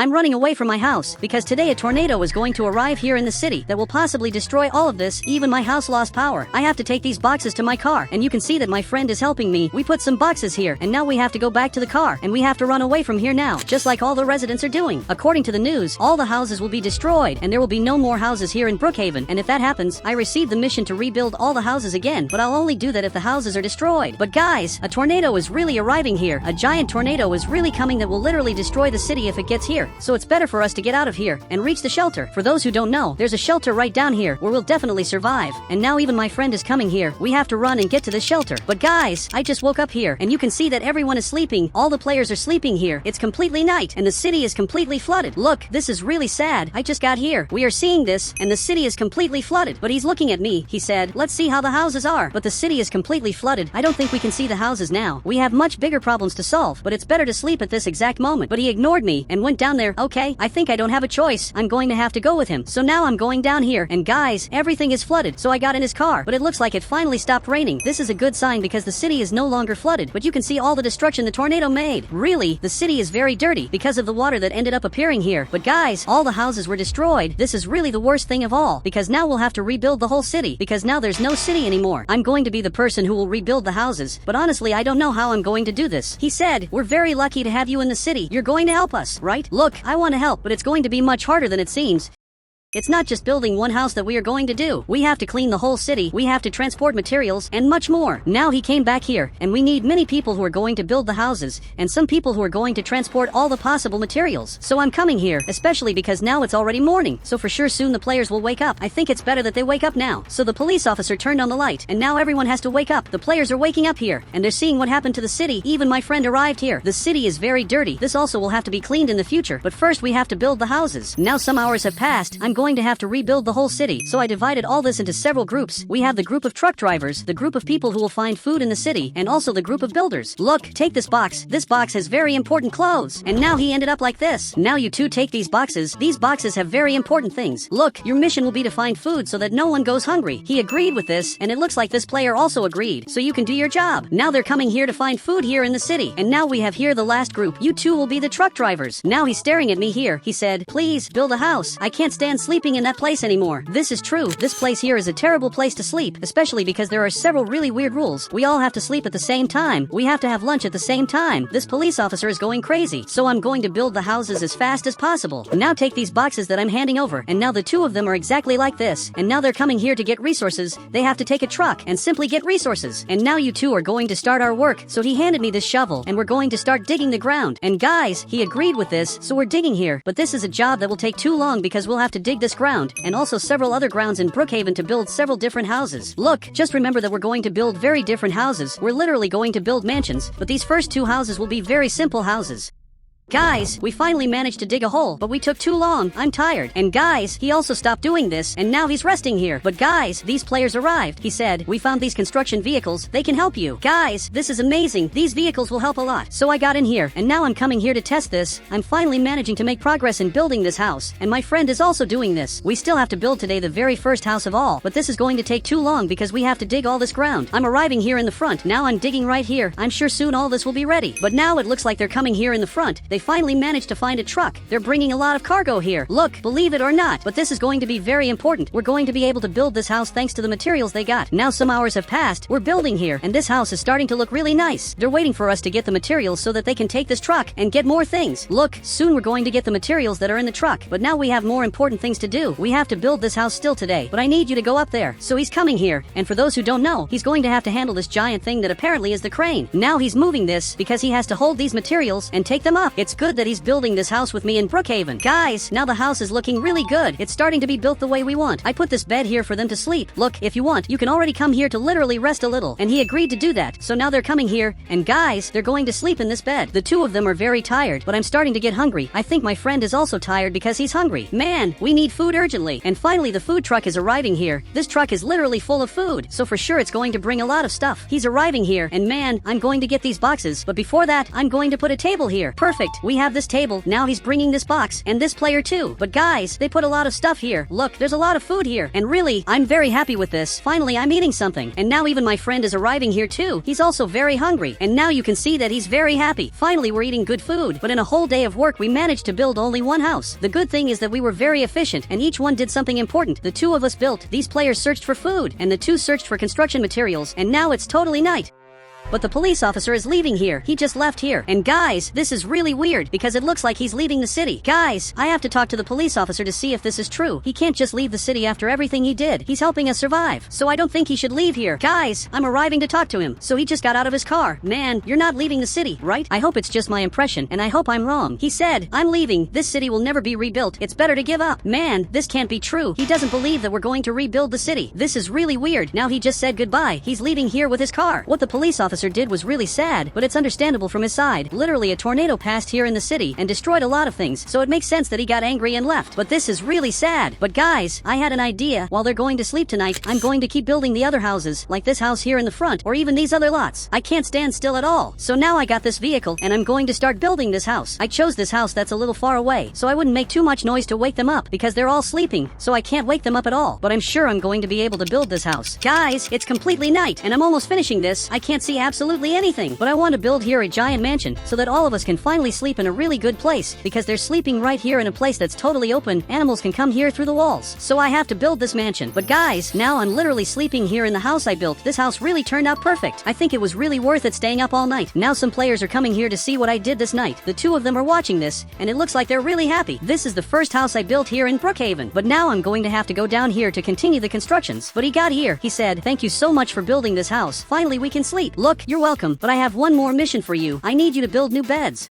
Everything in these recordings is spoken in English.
I'm running away from my house because today a tornado is going to arrive here in the city that will possibly destroy all of this. Even my house lost power. I have to take these boxes to my car, and you can see that my friend is helping me. We put some boxes here, and now we have to go back to the car, and we have to run away from here now, just like all the residents are doing. According to the news, all the houses will be destroyed, and there will be no more houses here in Brookhaven, and if that happens, I receive the mission to rebuild all the houses again, but I'll only do that if the houses are destroyed. But guys, a tornado is really arriving here. A giant tornado is really coming that will literally destroy the city if it gets here, so it's better for us to get out of here and reach the shelter. For those who don't know, there's a shelter right down here where we'll definitely survive, and now even my friend is coming here. We have to run and get to the shelter. But guys, I just woke up here, and you can see that everyone is sleeping. All the players are sleeping here. It's completely night, and the city is completely flooded. Look, this is really sad. I just got here. We are seeing this, and the city is completely flooded. But he's looking at me. He said, let's see how the houses are. But the city is completely flooded. I don't think we can see the houses now. We have much bigger problems to solve, but it's better to sleep at this exact moment. But he ignored me and went down there. Okay, I think I don't have a choice. I'm going to have to go with him. So now I'm going down here, and guys, everything is flooded. So I got in his car, but it looks like it finally stopped raining. This is a good sign because the city is no longer flooded, but you can see all the destruction the tornado made. Really, the city is very dirty because of the water that ended up appearing here. But guys, all the houses were destroyed. This is really the worst thing of all, because now we'll have to rebuild the whole city, because now there's no city anymore. I'm going to be the person who will rebuild the houses, but honestly, I don't know how I'm going to do this. He said, we're very lucky to have you in the city. You're going to help us, right? Look, I want to help, but it's going to be much harder than it seems. It's not just building one house that we are going to do. We have to clean the whole city, we have to transport materials, and much more. Now he came back here, and we need many people who are going to build the houses, and some people who are going to transport all the possible materials. So I'm coming here, especially because now it's already morning, so for sure soon the players will wake up. I think it's better that they wake up now. So the police officer turned on the light, and now everyone has to wake up. The players are waking up here, and they're seeing what happened to the city. Even my friend arrived here. The city is very dirty. This also will have to be cleaned in the future, but first we have to build the houses. Now some hours have passed. I'm going to have to rebuild the whole city, so I divided all this into several groups. We have the group of truck drivers, the group of people who will find food in the city, and also the group of builders. Look, take this box. This box has very important clothes, and now he ended up like this. Now you two take these boxes. These boxes have very important things. Look, your mission will be to find food so that no one goes hungry. He agreed with this, and it looks like this player also agreed, so you can do your job. Now they're coming here to find food here in the city, and now we have here the last group. You two will be the truck drivers. Now he's staring at me here. He said, please build a house. I can't stand sleeping in that place anymore. This is true. This place here is a terrible place to sleep, especially because there are several really weird rules. We all have to sleep at the same time. We have to have lunch at the same time. This police officer is going crazy, so I'm going to build the houses as fast as possible. Now take these boxes that I'm handing over, and now the two of them are exactly like this, and now they're coming here to get resources. They have to take a truck and simply get resources, and now you two are going to start our work. So he handed me this shovel, and we're going to start digging the ground. And guys, he agreed with this, so we're digging here, but this is a job that will take too long because we'll have to dig this ground, and also several other grounds in Brookhaven to build several different houses. Look, just remember that we're going to build very different houses. We're literally going to build mansions, but these first two houses will be very simple houses. Guys, we finally managed to dig a hole, but we took too long. I'm tired. And guys, he also stopped doing this, and now he's resting here. But guys, these players arrived. He said, we found these construction vehicles. They can help you. Guys, this is amazing. These vehicles will help a lot. So I got in here, and now I'm coming here to test this. I'm finally managing to make progress in building this house, and my friend is also doing this. We still have to build today the very first house of all, but this is going to take too long because we have to dig all this ground. I'm arriving here in the front. Now I'm digging right here. I'm sure soon all this will be ready. But now it looks like they're coming here in the front. They finally managed to find a truck. They're bringing a lot of cargo here. Look, believe it or not, but this is going to be very important. We're going to be able to build this house thanks to the materials they got. Now some hours have passed. We're building here, and this house is starting to look really nice. They're waiting for us to get the materials so that they can take this truck and get more things. Look, soon we're going to get the materials that are in the truck, but now we have more important things to do. We have to build this house still today, but I need you to go up there. So he's coming here, and for those who don't know, he's going to have to handle this giant thing that apparently is the crane. Now he's moving this because he has to hold these materials and take them up. It's good that he's building this house with me in Brookhaven. Guys, now the house is looking really good. It's starting to be built the way we want. I put this bed here for them to sleep. Look, if you want, you can already come here to literally rest a little. And he agreed to do that. So now they're coming here, and guys, they're going to sleep in this bed. The two of them are very tired, but I'm starting to get hungry. I think my friend is also tired because he's hungry. Man, we need food urgently. And finally the food truck is arriving here. This truck is literally full of food, so for sure it's going to bring a lot of stuff. He's arriving here, and man, I'm going to get these boxes, but before that, I'm going to put a table here. Perfect. We have this table, now he's bringing this box, and this player too. But guys, they put a lot of stuff here. Look, there's a lot of food here. And really, I'm very happy with this. Finally, I'm eating something. And now even my friend is arriving here too. He's also very hungry. And now you can see that he's very happy. Finally, we're eating good food. But in a whole day of work, we managed to build only one house. The good thing is that we were very efficient, and each one did something important. The two of us built, these players searched for food, and the two searched for construction materials, and now it's totally night. But the police officer is leaving here. He just left here. And guys, this is really weird because it looks like he's leaving the city. Guys, I have to talk to the police officer to see if this is true. He can't just leave the city after everything he did. He's helping us survive. So I don't think he should leave here. Guys, I'm arriving to talk to him. So he just got out of his car. Man, you're not leaving the city, right? I hope it's just my impression, and I hope I'm wrong. He said, I'm leaving. This city will never be rebuilt. It's better to give up. Man, this can't be true. He doesn't believe that we're going to rebuild the city. This is really weird. Now he just said goodbye. He's leaving here with his car. What the police officer did was really sad, but it's understandable from his side. Literally, a tornado passed here in the city and destroyed a lot of things, so it makes sense that he got angry and left. But this is really sad. But guys, I had an idea. While they're going to sleep tonight, I'm going to keep building the other houses, like this house here in the front, or even these other lots. I can't stand still at all. So now I got this vehicle, and I'm going to start building this house. I chose this house that's a little far away, so I wouldn't make too much noise to wake them up, because they're all sleeping, so I can't wake them up at all. But I'm sure I'm going to be able to build this house. Guys, it's completely night, and I'm almost finishing this. I can't see absolutely anything, but I want to build here a giant mansion so that all of us can finally sleep in a really good place, because they're sleeping right here in a place that's totally open. Animals can come here through the walls. So I have to build this mansion. But guys, now I'm literally sleeping here in the house I built. This house really turned out perfect. I think it was really worth it staying up all night. Now some players are coming here to see what I did this night. The two of them are watching this, and it looks like they're really happy. This is the first house I built here in Brookhaven. But now I'm going to have to go down here to continue the constructions. But he got here. He said, thank you so much for building this house. Finally we can sleep. Look, you're welcome. But I have one more mission for you. I need you to build new beds.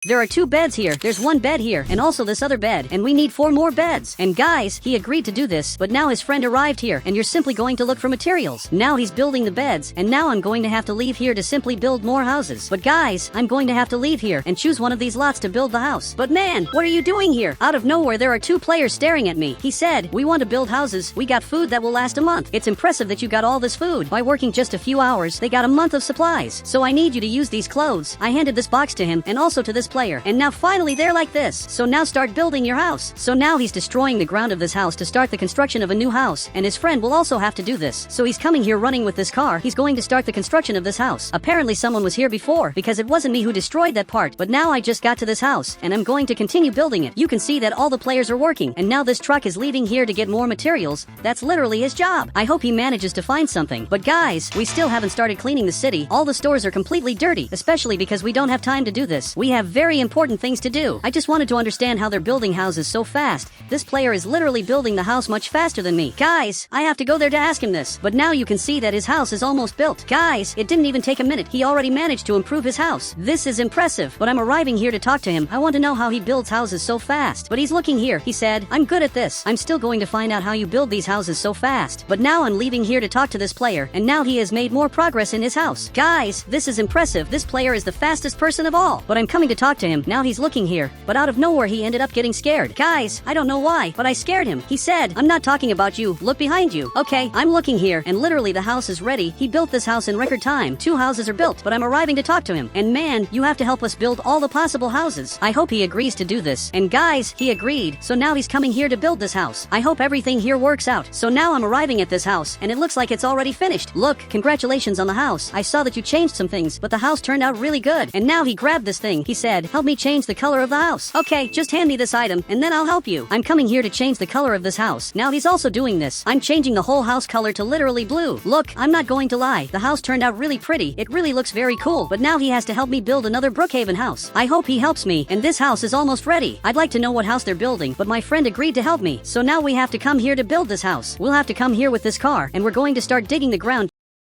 There are 2 beds here. There's 1 bed here, and also this other bed, and we need 4 more beds. And guys, he agreed to do this, but now his friend arrived here, and you're simply going to look for materials. Now he's building the beds, and now I'm going to have to leave here to simply build more houses. But guys, I'm going to have to leave here and choose one of these lots to build the house. But man, what are you doing here? Out of nowhere, there are 2 players staring at me. He said, we want to build houses. We got food that will last a month. It's impressive that you got all this food. By working just a few hours, they got a month of supplies. So I need you to use these clothes. I handed this box to him, and also to this player. And now finally they're like this. So now start building your house. So now he's destroying the ground of this house to start the construction of a new house, and his friend will also have to do this. So he's coming here running with this car. He's going to start the construction of this house. Apparently someone was here before, because it wasn't me who destroyed that part. But now I just got to this house, and I'm going to continue building it. You can see that all the players are working, and now this truck is leaving here to get more materials. That's literally his job. I hope he manages to find something. But guys, we still haven't started cleaning the city. All the stores are completely dirty, especially because we don't have time to do this. We have very important things to do. I just wanted to understand how they're building houses so fast. This player is literally building the house much faster than me. Guys, I have to go there to ask him this. But now you can see that his house is almost built. Guys, it didn't even take a minute. He already managed to improve his house. This is impressive. But I'm arriving here to talk to him. I want to know how he builds houses so fast. But he's looking here. He said, I'm good at this. I'm still going to find out how you build these houses so fast. But now I'm leaving here to talk to this player, and now he has made more progress in his house. Guys, this is impressive. This player is the fastest person of all. But I'm coming to talk to him. Now he's looking here. But out of nowhere he ended up getting scared. Guys, I don't know why, but I scared him. He said, I'm not talking about you. Look behind you. Okay, I'm looking here, and literally the house is ready. He built this house in record time. 2 houses are built, but I'm arriving to talk to him. And man, you have to help us build all the possible houses. I hope he agrees to do this. And guys, he agreed. So now he's coming here to build this house. I hope everything here works out. So now I'm arriving at this house, and it looks like it's already finished. Look, congratulations on the house. I saw that you changed some things, but the house turned out really good. And now he grabbed this thing. He said, help me change the color of the house. Okay, just hand me this item, and then I'll help you. I'm coming here to change the color of this house. Now he's also doing this. I'm changing the whole house color to literally blue. Look, I'm not going to lie. The house turned out really pretty. It really looks very cool. But now he has to help me build another Brookhaven house. I hope he helps me, and this house is almost ready. I'd like to know what house they're building, but my friend agreed to help me. So now we have to come here to build this house. We'll have to come here with this car, and we're going to start digging the ground,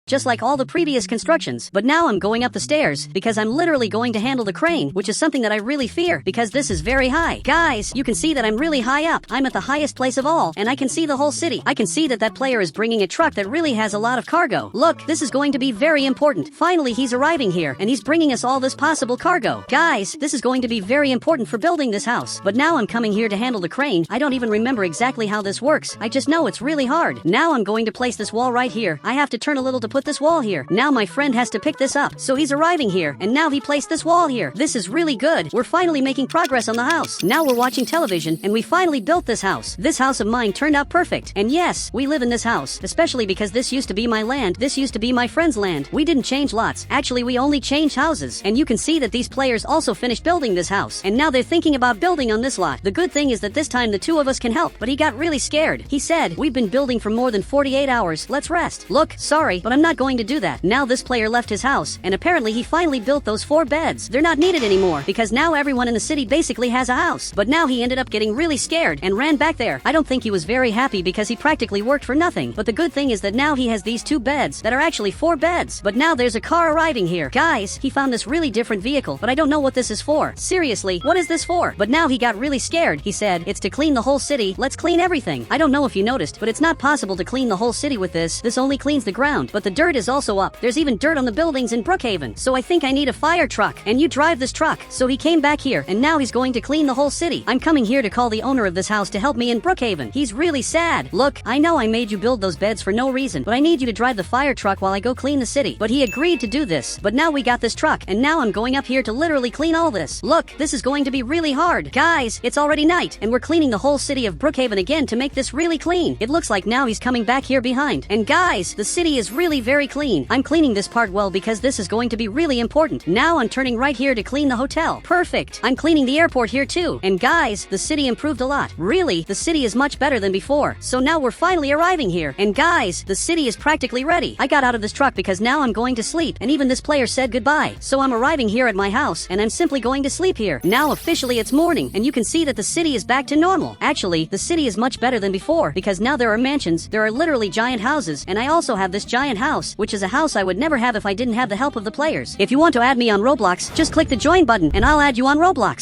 just like all the previous constructions. But now I'm going up the stairs, because I'm literally going to handle the crane, which is something that I really fear, because this is very high. Guys, you can see that I'm really high up. I'm at the highest place of all, and I can see the whole city. I can see that that player is bringing a truck that really has a lot of cargo. Look, this is going to be very important. Finally, he's arriving here, and he's bringing us all this possible cargo. Guys, this is going to be very important for building this house. But now I'm coming here to handle the crane. I don't even remember exactly how this works. I just know it's really hard. Now I'm going to place this wall right here. I have to turn a little to put put this wall here. Now my friend has to pick this up. So he's arriving here, and now he placed this wall here. This is really good. We're finally making progress on the house. Now we're watching television, and we finally built this house. This house of mine turned out perfect. And yes, we live in this house, especially because this used to be my land. This used to be my friend's land. We didn't change lots. Actually, we only changed houses. And you can see that these players also finished building this house. And now they're thinking about building on this lot. The good thing is that this time the two of us can help, but he got really scared. He said, "We've been building for more than 48 hours. Let's rest." Look, sorry, but I'm not going to do that. Now this player left his house, and apparently he finally built those 4 beds. They're not needed anymore, because now everyone in the city basically has a house. But now he ended up getting really scared and ran back there. I don't think he was very happy because he practically worked for nothing. But the good thing is that now he has these 2 beds that are actually 4 beds. But now there's a car arriving here. Guys, he found this really different vehicle, but I don't know what this is for. Seriously, what is this for? But now he got really scared. He said, "It's to clean the whole city. Let's clean everything." I don't know if you noticed, but it's not possible to clean the whole city with this. This only cleans the ground, but the dirt is also up. There's even dirt on the buildings in Brookhaven. So I think I need a fire truck, and you drive this truck. So he came back here, and now he's going to clean the whole city. I'm coming here to call the owner of this house to help me in Brookhaven. He's really sad. Look, I know I made you build those beds for no reason, but I need you to drive the fire truck while I go clean the city. But he agreed to do this. But now we got this truck, and now I'm going up here to literally clean all this. Look, this is going to be really hard. Guys, it's already night, and we're cleaning the whole city of Brookhaven again to make this really clean. It looks like now he's coming back here behind. And guys, the city is really very clean. I'm cleaning this part well because this is going to be really important. Now I'm turning right here to clean the hotel. Perfect. I'm cleaning the airport here too. And guys, the city improved a lot. Really, the city is much better than before. So now we're finally arriving here. And guys, the city is practically ready. I got out of this truck because now I'm going to sleep. And even this player said goodbye. So I'm arriving here at my house, and I'm simply going to sleep here. Now officially it's morning, and you can see that the city is back to normal. Actually, the city is much better than before because now there are mansions. There are literally giant houses, and I also have this giant house, which is a house I would never have if I didn't have the help of the players. If you want to add me on Roblox, just click the join button and I'll add you on Roblox.